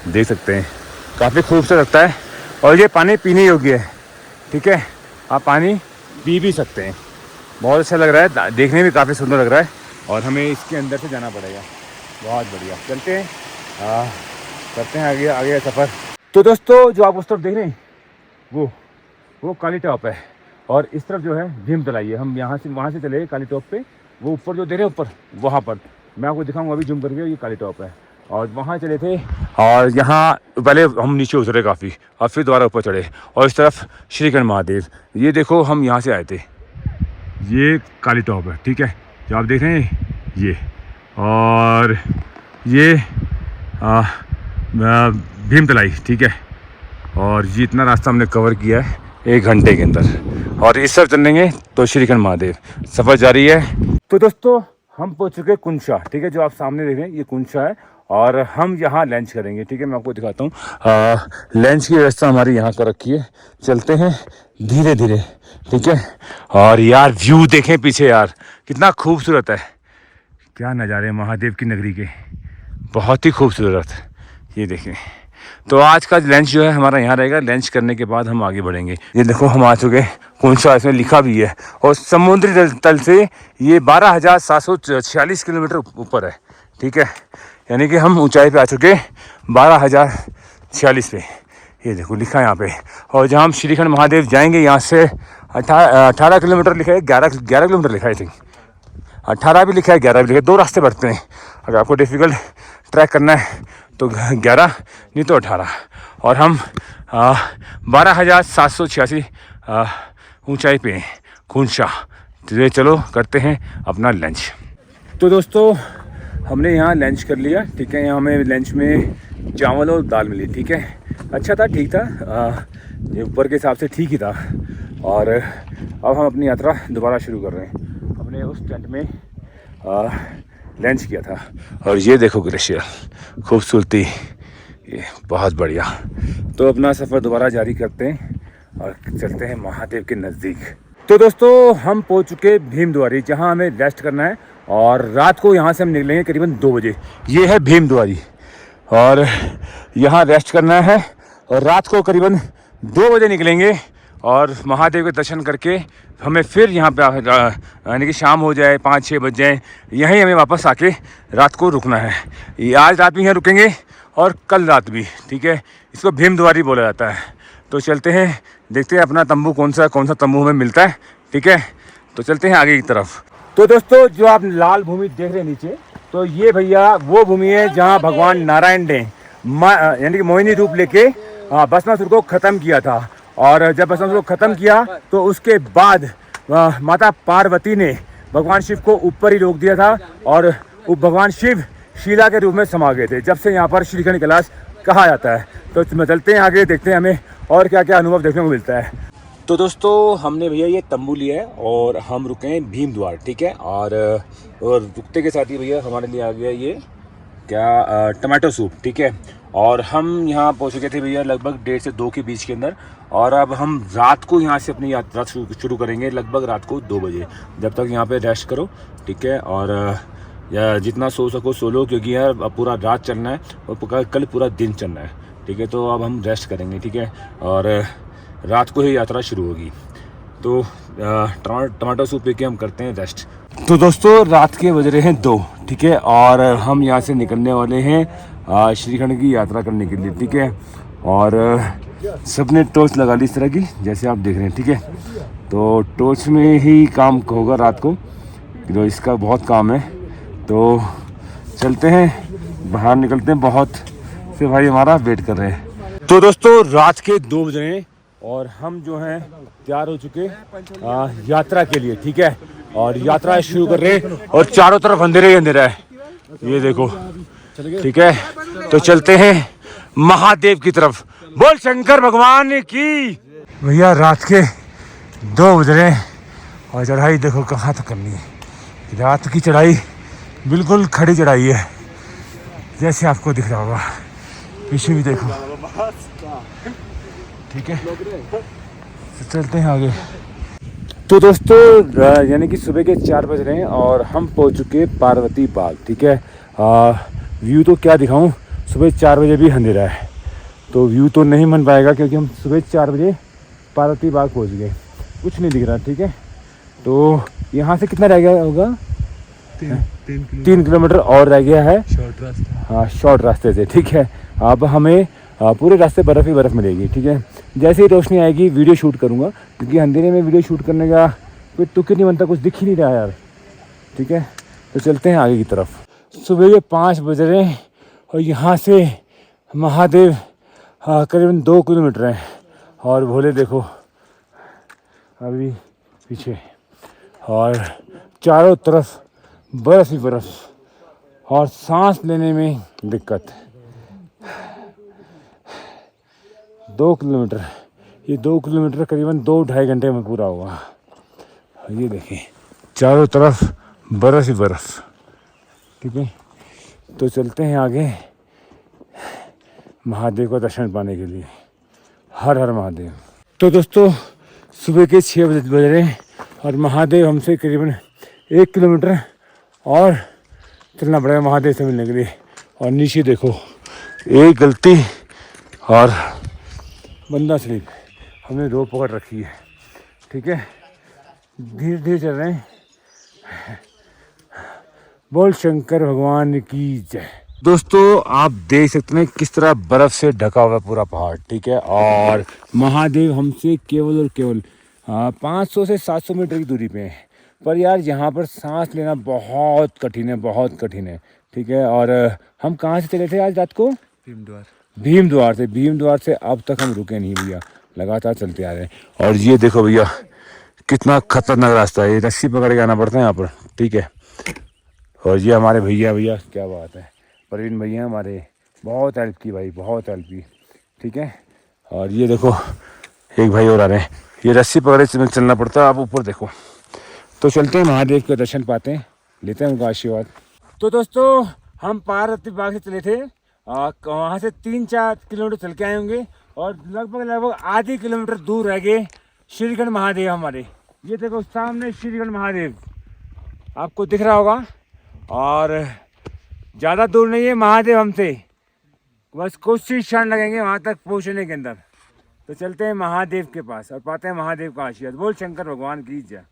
देख सकते हैं काफ़ी खूबसूरत लगता है, और ये पानी पीने योग्य है, ठीक है। आप पानी पी भी सकते हैं, बहुत अच्छा लग रहा है, देखने में काफ़ी सुंदर लग रहा है। और हमें इसके अंदर से जाना पड़ेगा, बहुत बढ़िया। चलते हैं, करते हैं आगे सफ़र। तो दोस्तों जो आप उस तरफ देख रहे हैं वो काली टॉप है, और इस तरफ जो है भीमतलाई है। हम वहाँ से चले काली टॉप पे, वो ऊपर जो दे रहे हैं ऊपर, वहाँ पर मैं आपको दिखाऊंगा अभी जूम करके। ये काली टॉप है और वहाँ चले थे, और यहाँ पहले हम नीचे उतरे काफ़ी और फिर दोबारा ऊपर चढ़े, और इस तरफ श्रीखंड महादेव। ये देखो हम यहाँ से आए थे, ये काली टॉप है, ठीक है, जो आप देख रहे हैं ये। और ये भीमतलाई, ठीक है। और ये इतना रास्ता हमने कवर किया है 1 घंटे के अंदर, और इस सब चलेंगे तो श्रीखंड महादेव। सफ़र जारी है। तो दोस्तों हम पहुँच चुके कुंशा, ठीक है, जो आप सामने देख रहे हैं ये कुंशा है, और हम यहाँ लंच करेंगे, ठीक है। मैं आपको दिखाता हूँ लंच की व्यवस्था हमारी यहाँ कर रखी है। चलते हैं धीरे धीरे, ठीक है। और यार व्यू देखें पीछे यार, कितना खूबसूरत है, क्या नज़ारे महादेव की नगरी के, बहुत ही खूबसूरत। ये देखें। तो आज का लंच जो है हमारा यहाँ रहेगा, लंच करने के बाद हम आगे बढ़ेंगे। ये देखो हम आ चुके कुंशा, इसमें लिखा भी है, और समुद्री तल से ये 12,746 किलोमीटर ऊपर है, ठीक है। यानी कि हम ऊंचाई पे आ चुके 12,046 पे, ये देखो लिखा है यहाँ पे। और जहाँ हम श्रीखंड महादेव जाएंगे यहाँ से 18 किलोमीटर लिखा है, 11 किलोमीटर लिखा है, 18 भी लिखा है, 11 भी लिखा है, 2 रास्ते बढ़ते हैं। अगर आपको डिफ़िकल्ट ट्रैक करना है तो 11 नहीं तो 18, और हम 12,786 ऊंचाई पे हैं कुंशा। तो चलो करते हैं अपना लंच। तो दोस्तों हमने यहाँ लंच कर लिया, ठीक है। यहाँ हमें लंच में चावल और दाल मिली, ठीक है। अच्छा था, ठीक था, ये ऊपर के हिसाब से ठीक ही था। और अब हम अपनी यात्रा दोबारा शुरू कर रहे हैं। हमने उस टेंट में लंच किया था, और ये देखो ग्लेशियर, खूबसूरती, ये बहुत बढ़िया। तो अपना सफ़र दोबारा जारी करते हैं और चलते हैं महादेव के नज़दीक। तो दोस्तों हम पहुंच चुके भीमद्वारी, जहां हमें रेस्ट करना है, और रात को यहां से हम निकलेंगे करीबन 2 बजे। ये है भीमद्वारी, और यहां रेस्ट करना है, और रात को करीबन 2 बजे निकलेंगे, और महादेव के दर्शन करके हमें फिर यहाँ पे यानी कि शाम हो जाए, 5-6 बज जाए, यहीं हमें वापस आके रात को रुकना है। ये आज रात भी यहाँ रुकेंगे और कल रात भी, ठीक है। इसको भीमद्वारी बोला जाता है। तो चलते हैं, देखते हैं अपना तंबू कौन सा तंबू हमें मिलता है, ठीक है। तो चलते हैं आगे की तरफ। तो दोस्तों जो आप लाल भूमि देख रहे हैं नीचे, तो ये भैया वो भूमि है जहाँ भगवान नारायण ने यानी कि मोहिनी रूप लेके भस्मासुर को ख़त्म किया था। और जब भस्मासुर को ख़त्म किया तो उसके बाद माता पार्वती ने भगवान शिव को ऊपर ही रोक दिया था, और भगवान शिव शीला के रूप में समा गए थे, जब से यहाँ पर श्रीखंड कैलाश कहा जाता है। तो चलते हैं आगे, देखते हैं हमें और क्या क्या अनुभव देखने को मिलता है। तो दोस्तों हमने भैया ये तंबू लिया है, और हम रुके हैं भीमद्वार, ठीक है। और रुकते के साथ ही भैया हमारे लिए आ गया ये क्या टमाटो सूप, ठीक है। और हम यहाँ पहुँच गए थे भैया लगभग 1:30 से 2 के बीच के अंदर, और अब हम रात को यहाँ से अपनी यात्रा शुरू करेंगे लगभग रात को 2 बजे। जब तक यहाँ पे रेस्ट करो, ठीक है। और या जितना सो सको सो लो, क्योंकि यार अब पूरा रात चलना है और कल पूरा दिन चलना है, ठीक है। तो अब हम रेस्ट करेंगे, ठीक है, और रात को ही यात्रा शुरू होगी। तो टमाटो सूप पी के हम करते हैं रेस्ट। तो दोस्तों रात के बज रहे हैं 2, ठीक है, और हम यहाँ से निकलने वाले हैं श्रीखंड की यात्रा करने के लिए, ठीक है। और सबने टॉर्च लगा ली इस तरह की, जैसे आप देख रहे हैं, ठीक है। तो टॉर्च में ही काम होगा रात को, तो इसका बहुत काम है। तो चलते हैं, बाहर निकलते हैं, बहुत से भाई हमारा वेट कर रहे हैं। तो दोस्तों रात के 2 बज रहे हैं और हम जो हैं तैयार हो चुके यात्रा के लिए, ठीक है, और यात्रा शुरू कर रहे हैं और चारों तरफ अंधेरा ही अंधेरा है, ये देखो, ठीक है। तो चलते हैं महादेव की तरफ। बोल शंकर भगवान की। भैया रात के 2 बज रहे हैं और चढ़ाई देखो कहाँ तक करनी है। रात की चढ़ाई बिल्कुल खड़ी चढ़ाई है, जैसे आपको दिख रहा होगा, पीछे भी देखो, ठीक है। तो चलते हैं आगे। तो दोस्तों यानी कि सुबह के 4 बज रहे हैं और हम पहुंच चुके पार्वती बाग, ठीक है। व्यू तो क्या दिखाऊं, सुबह 4 बजे भी अंधेरा है, तो व्यू तो नहीं बन पाएगा, क्योंकि हम सुबह 4 बजे पार्वती बाग पहुंच गए, कुछ नहीं दिख रहा, ठीक है। तो यहाँ से कितना रह गया होगा, 3 किलोमीटर और रह गया है, शॉर्ट रास्ता, हाँ शॉर्ट रास्ते से, ठीक है। अब हमें पूरे रास्ते बर्फ़ ही बर्फ़ मिलेगी, ठीक है। जैसे ही रोशनी आएगी वीडियो शूट करूँगा, क्योंकि अंधेरे में वीडियो शूट करने का कोई तुक नहीं बनता, कुछ दिख ही नहीं रहा यार, ठीक है। तो चलते हैं आगे की तरफ। सुबह के 5 बज रहे हैं और यहाँ से महादेव करीबन 2 किलोमीटर हैं और भोले देखो अभी पीछे, और चारों तरफ बर्फ़ ही बर्फ़ और सांस लेने में दिक्कत। 2 किलोमीटर, ये 2 किलोमीटर करीबन 2-2.5 घंटे में पूरा हुआ। ये देखें चारों तरफ बर्फ़ ही बर्फ़, ठीक है। तो चलते हैं आगे महादेव का दर्शन पाने के लिए। हर हर महादेव। तो दोस्तों सुबह के 6 बज रहे हैं और महादेव हमसे करीबन 1 किलोमीटर और चलना पड़ेगा महादेव से मिलने के लिए। और नीचे देखो एक गलती और बंदा स्लिप, हमने रोप पकड़ रखी है, ठीक है। धीरे धीरे चल रहे हैं। बोल शंकर भगवान की जय। दोस्तों आप देख सकते हैं किस तरह बर्फ़ से ढका हुआ पूरा पहाड़, ठीक है। और महादेव हमसे केवल और केवल 500 से 700 मीटर की दूरी पे है। पर यार यहाँ पर सांस लेना बहुत कठिन है, बहुत कठिन है, ठीक है। और हम कहाँ से चले थे आज रात को? भीमद्वार से अब तक हम रुके नहीं भैया, लगातार चलते आ रहे हैं। और ये देखो भैया कितना खतरनाक रास्ता है, ये रस्सी पकड़ के आना पड़ता है यहाँ पर, ठीक है। और ये हमारे भैया क्या बात है, प्रवीण भैया हमारे, बहुत हेल्प की भाई, बहुत हेल्प की, ठीक है। और ये देखो एक भाई और आ रहे हैं, ये रस्सी पकड़े चलना पड़ता है। आप ऊपर देखो। तो चलते हैं महादेव के दर्शन पाते हैं, लेते हैं उनका आशीर्वाद। तो दोस्तों हम पार्वती बाग से चले थे, वहाँ से 3-4 किलोमीटर चल के आए होंगे और लगभग आधे किलोमीटर दूर रह गए श्रीखंड महादेव हमारे। ये देखो सामने श्रीखंड महादेव आपको दिख रहा होगा, और ज़्यादा दूर नहीं है महादेव हमसे, बस कुछ ही क्षण लगेंगे वहाँ तक पहुँचने के अंदर। तो चलते हैं महादेव के पास और पाते हैं महादेव का आशीर्वाद। बोल शंकर भगवान की जय।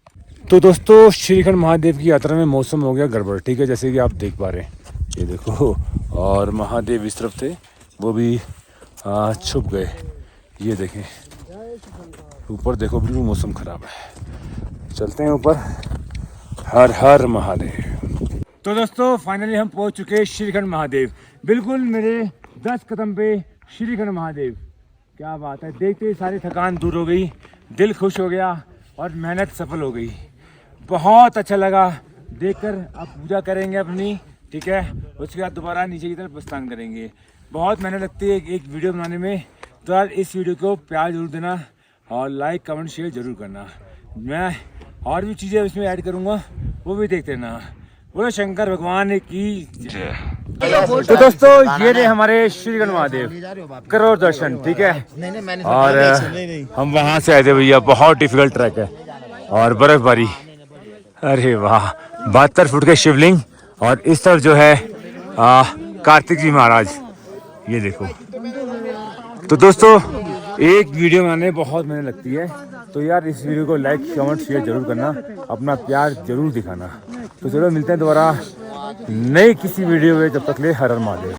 तो दोस्तों श्रीखंड महादेव की यात्रा में मौसम हो गया गड़बड़, ठीक है, जैसे कि आप देख पा रहे हैं, ये देखो। और महादेव इस तरफ थे, वो भी छुप गए, ये देखें ऊपर देखो, बिल्कुल मौसम ख़राब है। चलते हैं ऊपर। हर हर महादेव। तो दोस्तों फाइनली हम पहुंच चुके हैं श्रीखंड महादेव, बिल्कुल मेरे 10 कदम पे श्रीखंड महादेव। क्या बात है, देखते ही सारी थकान दूर हो गई, दिल खुश हो गया और मेहनत सफल हो गई। बहुत अच्छा लगा देखकर। अब पूजा करेंगे अपनी, ठीक है, उसके बाद दोबारा नीचे की तरफ प्रस्थान करेंगे। बहुत मेहनत लगती है एक वीडियो बनाने में, तो यार इस वीडियो को प्यार जरूर देना और लाइक कमेंट शेयर जरूर करना। मैं और भी चीज़ें इसमें ऐड करूँगा, वो भी देखते रहना। बोलो शंकर भगवान की जय। तो दोस्तों ये रहे हमारे श्रीखंड महादेव, करो दर्शन, ठीक है। और हम वहाँ से आए थे भैया, बहुत डिफिकल्ट ट्रैक है और बर्फबारी। अरे वाह, 72 फुट के शिवलिंग और इस तरफ जो है कार्तिक जी महाराज, ये देखो। तो दोस्तों एक वीडियो बनाने में बहुत मेहनत लगती है, तो यार इस वीडियो को लाइक कमेंट शेयर जरूर करना, अपना प्यार जरूर दिखाना। तो चलो मिलते हैं दोबारा नई किसी वीडियो में, जब तक ले हर हर महादेव।